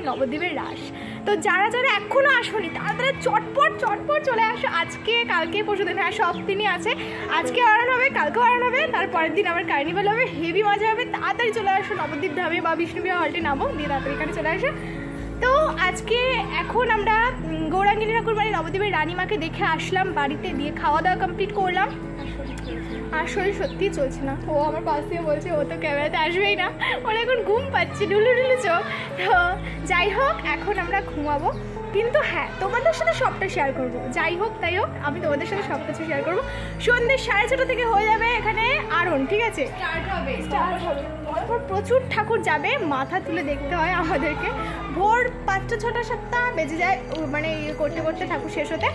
নবদ্বীপের রাস। তো যারা যারা এখনও আসোনি তারা চটপট চলে আসো। আজকে কালকে পরশুদিন, হ্যাঁ সব দিনই আছে। আজকে আড়ান হবে, কালকেও আড়ান হবে, তারপরের দিন আবার কার্নিভাল হবে, হেভি মজা হবে। তাড়াতাড়ি চলে আসো নবদ্বীপ ধামে বা বিষ্ণুপ্রিয়া হলটে নামো, দিয়ে তাড়াতাড়ি এখানে চলে আসো। তো আজকে এখন আমরা গৌরাঙ্গিনী ঠাকুর মানে নবদ্বীপের রানীমাকে দেখে আসলাম বাড়িতে, দিয়ে খাওয়া দাওয়া কমপ্লিট করলাম। আর শরীর সত্যিই চলছে না। ও আমার পাশ দিয়ে বলছে ও তো ক্যামেরাতে আসবেই না, ওর এখন ঘুম পাচ্ছে, ঢুলু চোখ। তো যাই হোক, এখন আমরা ঘুমাবো, কিন্তু হ্যাঁ তোমাদের সাথে সবটা শেয়ার করবো। যাই হোক তাই হোক, আমি তোমাদের সাথে সব কিছু শেয়ার করবো। সন্ধ্যে 6:30 থেকে হয়ে যাবে এখানে আরোহণ, ঠিক আছে? স্টার্ট হবে। তারপর প্রচুর ঠাকুর যাবে, মাথা তুলে দেখতে হয় আমাদেরকে। ভোর 5টা 6টা 7টা বেজে যায় মানে করতে করতে ঠাকুর শেষ হতে।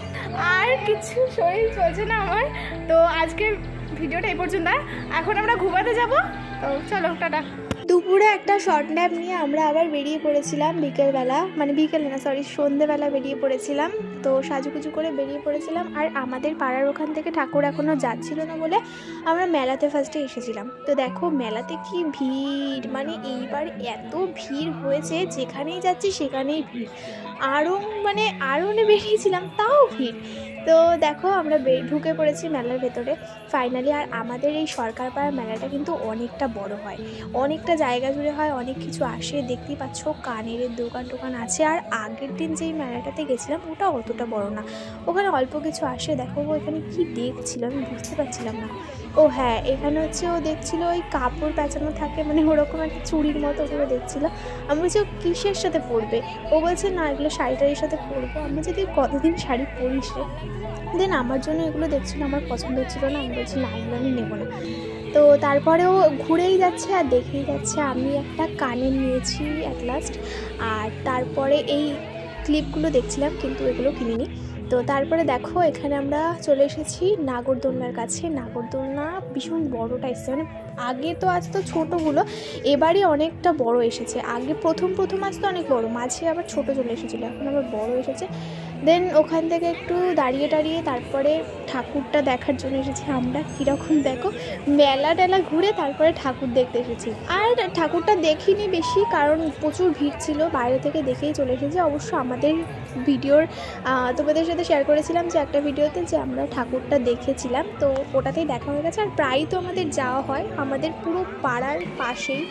আর কিছু শরীর চলছে না আমার। তো আজকে ভিডিওটা এই পর্যন্ত, এখন আমরা ঘুমাতে যাবো। তো চলো টাটা। দুপুরে একটা শর্ট ন্যাপ নিয়ে আমরা আবার বেরিয়ে পড়েছিলাম বিকেলবেলা, মানে বিকেল না সরি সন্ধ্যেবেলা বেরিয়ে পড়েছিলাম। তো সাজুগুজু করে বেরিয়ে পড়েছিলাম। আর আমাদের পাড়ার ওখান থেকে ঠাকুর এখনও যাচ্ছিল না বলে আমরা মেলাতে ফার্স্টে এসেছিলাম। তো দেখো মেলাতে কি ভিড়, মানে এইবার এত ভিড় হয়েছে, যেখানেই যাচ্ছি সেখানেই ভিড়। আরোনে বেরিয়েছিলাম তাও ভিড়। তো দেখো আমরা ঢুকে পড়েছি মেলার ভেতরে ফাইনালি। আর আমাদের এই সরকারপাড়া মেলাটা কিন্তু অনেকটা বড় হয়, অনেকটা জায়গা জুড়ে হয়, অনেক কিছু আসে, দেখতেই পাচ্ছ কানের দোকান আছে। আর আগের দিন যেই মেলাটাতে গেছিলাম ওটা অতটা বড় না, ওখানে অল্প কিছু আসে। দেখো এখানে কি দেখছিল আমি বুঝতে পারছিলাম না। ও হ্যাঁ, এখানে হচ্ছে ও দেখছিল ওই কাপড় পেঁচানো থাকে, মানে ওরকম একটা চুড়ির মতো ওগুলো দেখছিল। আমি বলছি ও কিসের সাথে পরবে, ও বলছে না এগুলো শাড়িটারির সাথে পরবো। আমি যদি কতদিন শাড়ি পরিস রে। দেন আমার জন্য এগুলো দেখছিল, আমার পছন্দ হচ্ছিলো না, আমি বলছি না এগুলো আমি নেবো না। তো তারপরেও ঘুরেই যাচ্ছে আর দেখেই যাচ্ছে। আমি একটা কানের নিয়েছি অ্যাট লাস্ট, আর তারপরে এই ক্লিপগুলো দেখছিলাম কিন্তু এগুলো কিনিনি। তো তারপরে দেখো এখানে আমরা চলে এসেছি নাগরদোলনার কাছে। নাগরদোলনা ভীষণ বড়োটা এসেছে, মানে আগে তো আসতো ছোটোগুলো, এবারই অনেকটা বড় এসেছে। আগে প্রথম আসতো অনেক বড়, মাঝে আবার ছোটো চলে এসেছিলো, এখন আবার বড় এসেছে। দেন ওখান থেকে একটু দাঁড়িয়ে তারপরে ঠাকুরটা দেখার জন্য এসেছি আমরা। কীরকম দেখো মেলা টেলা ঘুরে তারপরে ঠাকুর দেখতে এসেছি। আর ঠাকুরটা দেখিনি বেশি, কারণ প্রচুর ভিড় ছিল, বাইরে থেকে দেখেই চলে এসেছি। অবশ্য আমাদের ভিডিওর তোমাদের সাথে শেয়ার করেছিলাম যে একটা ভিডিওতে যে আমরা ঠাকুরটা দেখেছিলাম, তো ওটাতেই দেখা হয়ে গেছে। আর প্রায় তো আমাদের যাওয়া হয়, আমাদের পুরো পাড়ার পাশেই,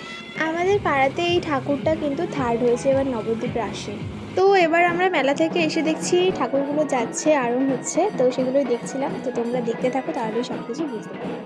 আমাদের পাড়াতে এই ঠাকুরটা কিন্তু থার্ড হয়েছে এবার নবদ্বীপ রাসে। তো এবার আমরা মেলা থেকে এসে দেখছি ঠাকুরগুলো যাচ্ছে, আরোহণ হচ্ছে, তো সেগুলোই দেখছিলাম। তো তোমরা দেখতে থাকো, তাহলেই সব কিছু বুঝতে পারবে।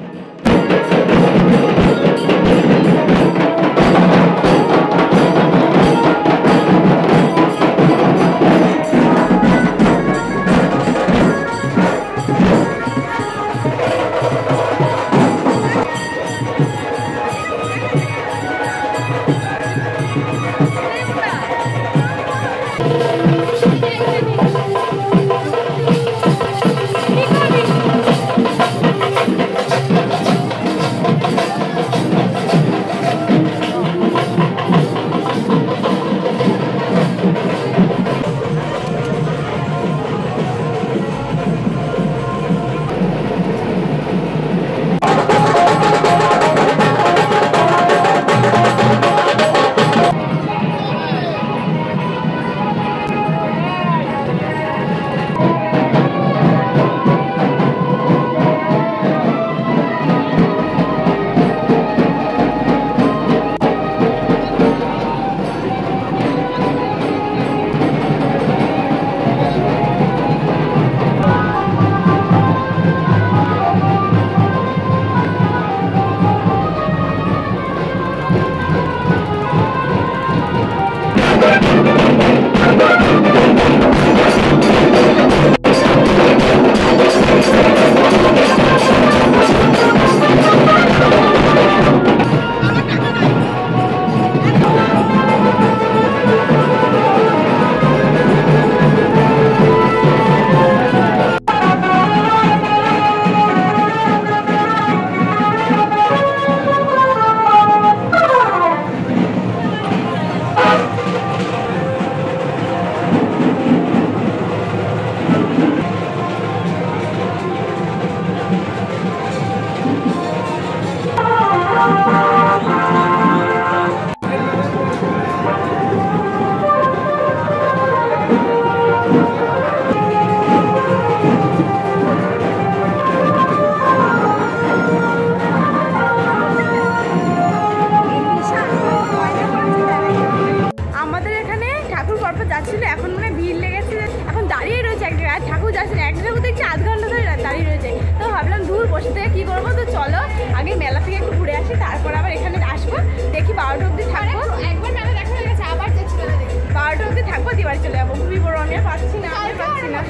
আমাদের এখানে ঠাকুর পরপর যাচ্ছিল, এখন মানে ভিড় লেগেছে, এখন দাঁড়িয়ে রয়েছে এক জায়গায়, ঠাকুর যাচ্ছে না, এক জায়গায় দেখছি আধ ঘন্টা ধরে দাঁড়িয়ে রয়েছে। তো ভাবলাম দূর বসে থেকে কী করবো, তো চলো আগে মেলা থেকে একটু ঘুরে আসি, তারপর আবার এখানে আসবো, দেখি 12টা অবধি থাকবো। একবার মেলা দেখা হয়ে গেছে, আবার যাচ্ছি মেলা দেখি, 12টা অবধি থাকবো, দিয়ে বাড়ি চলে যাবো। খুবই বড়, আমি আর পাচ্ছি না,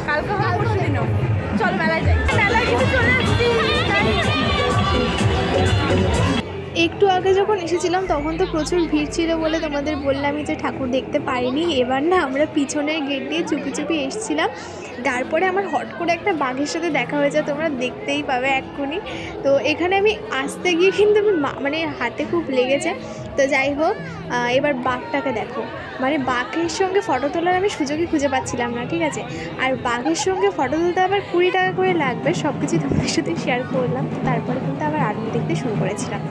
কালকে হবে পরশু দিনও। চলো মেলায় যাই, মেলায় কিন্তু চলে আসছি। একটু আগে যখন এসেছিলাম তখন তো প্রচুর ভিড় ছিল বলে তোমাদের বললামই যে ঠাকুর দেখতে পারিনি। এবার না আমরা পিছনের গেট দিয়ে চুপি চুপি এসেছিলাম, তারপরে আমার হট করে একটা বাঘের সাথে দেখা হয়েছে, তোমরা দেখতেই পাবে এক্ষুনি। তো এখানে আমি আসতে গিয়ে কিন্তু আমি মানে হাতে খুব লেগেছে। তো যাই হোক, এবার বাঘটাকে দেখো, মানে বাঘের সঙ্গে ফটো তোলার আমি সুযোগই খুঁজে পাচ্ছিলাম না, ঠিক আছে। আর বাঘের সঙ্গে ফটো তুলতে আবার 20 টাকা করে লাগবে, সব কিছু তোমাদের সাথে শেয়ার করলাম। তারপরে কিন্তু আবার আরতি দেখতে শুরু করেছিলাম।